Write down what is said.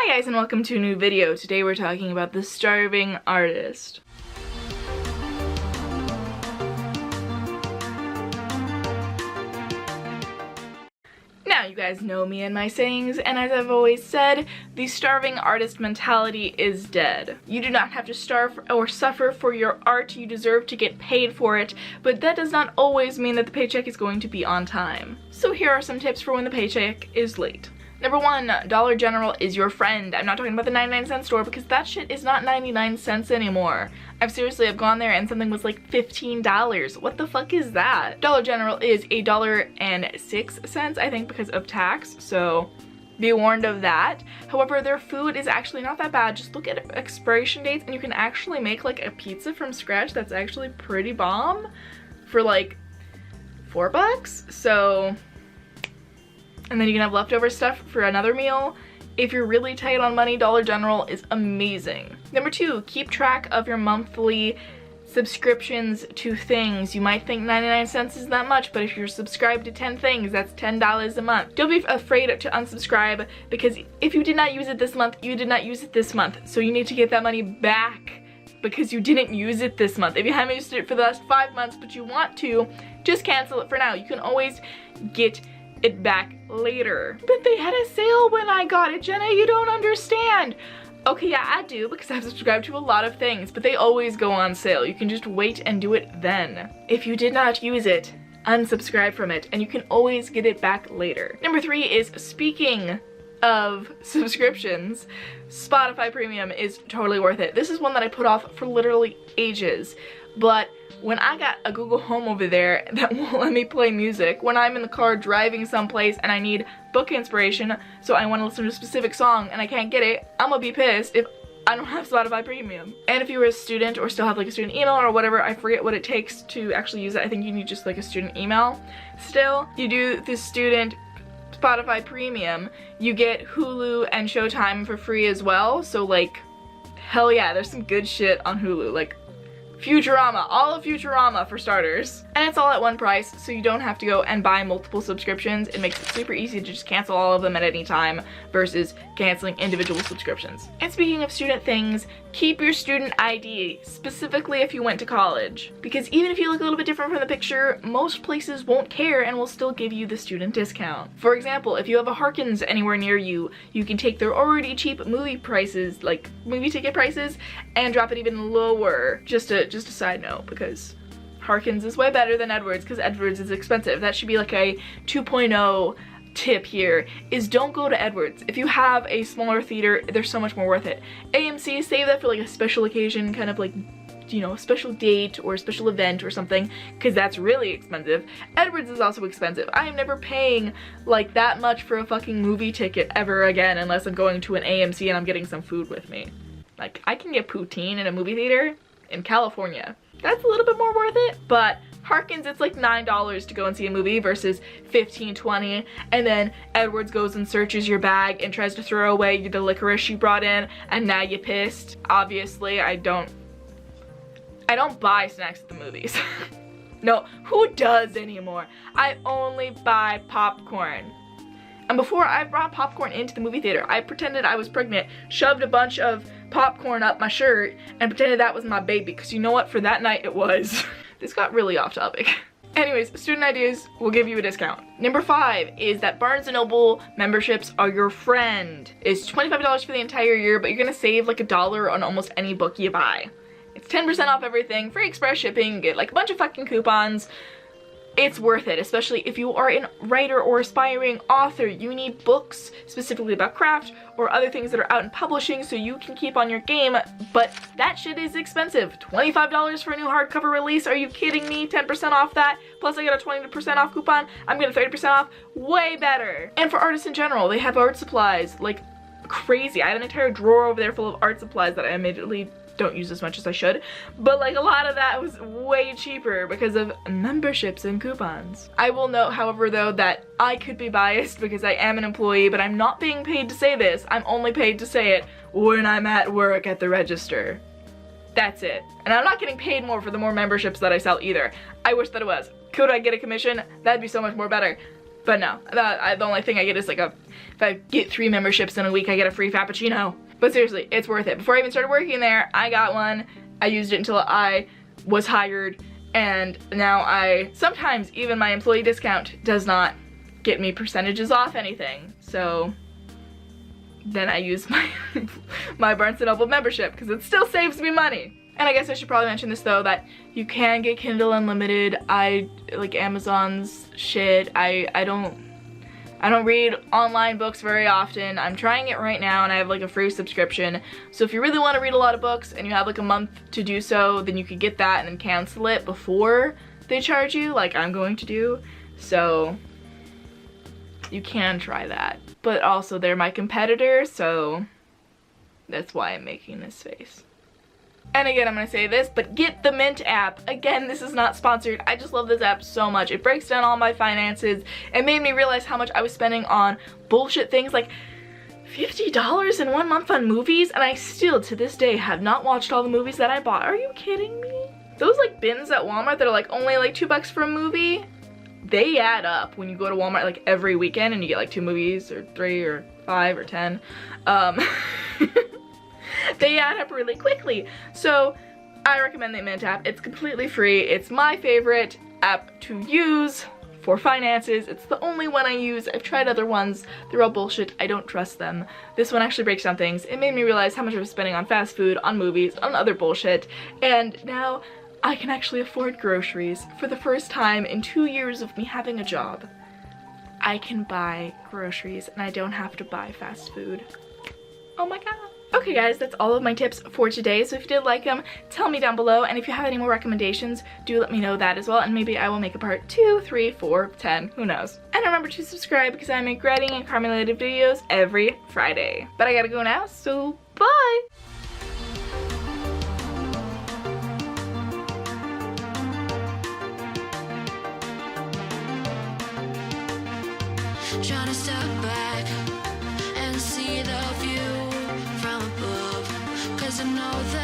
Hi guys and welcome to a new video. Today we're talking about the starving artist. Now you guys know me and my sayings, and as I've always said, the starving artist mentality is dead. You do not have to starve or suffer for your art, you deserve to get paid for it, but that does not always mean that the paycheck is going to be on time. So here are some tips for when the paycheck is late. Number 1, Dollar General is your friend. I'm not talking about the 99-cent store because that shit is not 99 cents anymore. I've gone there and something was like $15. What the fuck is that? Dollar General is $1.06, I think, because of tax, so be warned of that. However, their food is actually not that bad. Just look at expiration dates and you can actually make like a pizza from scratch that's actually pretty bomb for like $4. So, and then you can have leftover stuff for another meal. If you're really tight on money, Dollar General is amazing. Number 2, keep track of your monthly subscriptions to things. You might think 99 cents is that much, but if you're subscribed to 10 things, that's $10 a month. Don't be afraid to unsubscribe, because if you did not use it this month, you did not use it this month. So you need to get that money back because you didn't use it this month. If you haven't used it for the last 5 months, but you want to, just cancel it for now. You can always get it back later. But they had a sale when I got it, Jenna, you don't understand. Okay, yeah, I do, because I've subscribed to a lot of things, but they always go on sale. You can just wait and do it then. If you did not use it, unsubscribe from it, and you can always get it back later. Number 3 is, speaking of subscriptions, Spotify Premium is totally worth it. This is one that I put off for literally ages, but when I got a Google Home over there that won't let me play music, when I'm in the car driving someplace and I need book inspiration, so I want to listen to a specific song and I can't get it, I'm gonna be pissed if I don't have Spotify Premium. And if you were a student or still have like a student email or whatever, I forget what it takes to actually use it. I think you need just like a student email still. You do the student Spotify Premium, you get Hulu and Showtime for free as well. So like, hell yeah, there's some good shit on Hulu. Like Futurama, all of Futurama for starters. And it's all at one price, so you don't have to go and buy multiple subscriptions. It makes it super easy to just cancel all of them at any time versus canceling individual subscriptions. And speaking of student things, keep your student ID, specifically if you went to college. Because even if you look a little bit different from the picture, most places won't care and will still give you the student discount. For example, if you have a Harkins anywhere near you, you can take their already cheap movie prices, like movie ticket prices, and drop it even lower. Just a side note, because Harkins is way better than Edwards, because Edwards is expensive. That should be like a 2.0 tip here, is don't go to Edwards. If you have a smaller theater, they're so much more worth it. AMC, save that for like a special occasion, kind of like, you know, a special date or a special event or something, because that's really expensive. Edwards is also expensive. I am never paying like that much for a fucking movie ticket ever again unless I'm going to an AMC and I'm getting some food with me. Like, I can get poutine in a movie theater in California. That's a little bit more worth it, but Harkins, it's like $9 to go and see a movie versus $15, $20, and then Edwards goes and searches your bag and tries to throw away the licorice you brought in, and now you're pissed. Obviously, I don't buy snacks at the movies. No, who does anymore? I only buy popcorn. And before I brought popcorn into the movie theater, I pretended I was pregnant, shoved a bunch of popcorn up my shirt, and pretended that was my baby, because you know what, for that night it was. This got really off topic. Anyways, student ideas will give you a discount. Number 5 is that Barnes & Noble memberships are your friend. It's $25 for the entire year, but you're gonna save like $1 on almost any book you buy. It's 10% off everything, free express shipping, get like a bunch of fucking coupons. It's worth it, especially if you are a writer or aspiring author. You need books specifically about craft or other things that are out in publishing so you can keep on your game, but that shit is expensive. $25 for a new hardcover release? Are you kidding me? 10% off that, plus I got a 20% off coupon. I'm getting 30% off. Way better. And for artists in general, they have art supplies like crazy. I have an entire drawer over there full of art supplies that I immediately don't use as much as I should, but like a lot of that was way cheaper because of memberships and coupons. I will note, however, though, that I could be biased because I am an employee, but I'm not being paid to say this. I'm only paid to say it when I'm at work at the register. That's it. And I'm not getting paid more for the more memberships that I sell either. I wish that it was. Could I get a commission? That'd be so much more better. But no, the only thing I get is like if I get 3 memberships in a week, I get a free Frappuccino. But seriously, it's worth it. Before I even started working there, I got one. I used it until I was hired, and now sometimes even my employee discount does not get me percentages off anything. So then I use my Barnes & Noble membership because it still saves me money. And I guess I should probably mention this though, that you can get Kindle Unlimited. I like Amazon's shit. I don't read online books very often. I'm trying it right now and I have like a free subscription. So if you really want to read a lot of books and you have like a month to do so, then you could get that and then cancel it before they charge you, like I'm going to do. So you can try that. But also they're my competitor, so that's why I'm making this face. And again, I'm going to say this, but get the Mint app. Again, this is not sponsored. I just love this app so much. It breaks down all my finances. It made me realize how much I was spending on bullshit things like $50 in 1 month on movies, and I still, to this day, have not watched all the movies that I bought. Are you kidding me? Those like bins at Walmart that are like only like $2 for a movie, they add up when you go to Walmart like every weekend and you get like 2 movies or 3 or 5 or 10. They add up really quickly. So I recommend the Mint app. It's completely free. It's my favorite app to use for finances. It's the only one I use. I've tried other ones. They're all bullshit. I don't trust them. This one actually breaks down things. It made me realize how much I was spending on fast food, on movies, on other bullshit. And now I can actually afford groceries. For the first time in 2 years of me having a job, I can buy groceries and I don't have to buy fast food. Oh my god. Okay guys, that's all of my tips for today. So if you did like them, tell me down below. And if you have any more recommendations, do let me know that as well. And maybe I will make a part 2, 3, 4, 10, who knows. And remember to subscribe because I make writing and crime related videos every Friday. But I gotta go now, so bye! Trying to step back and see the view from above, 'cause I know that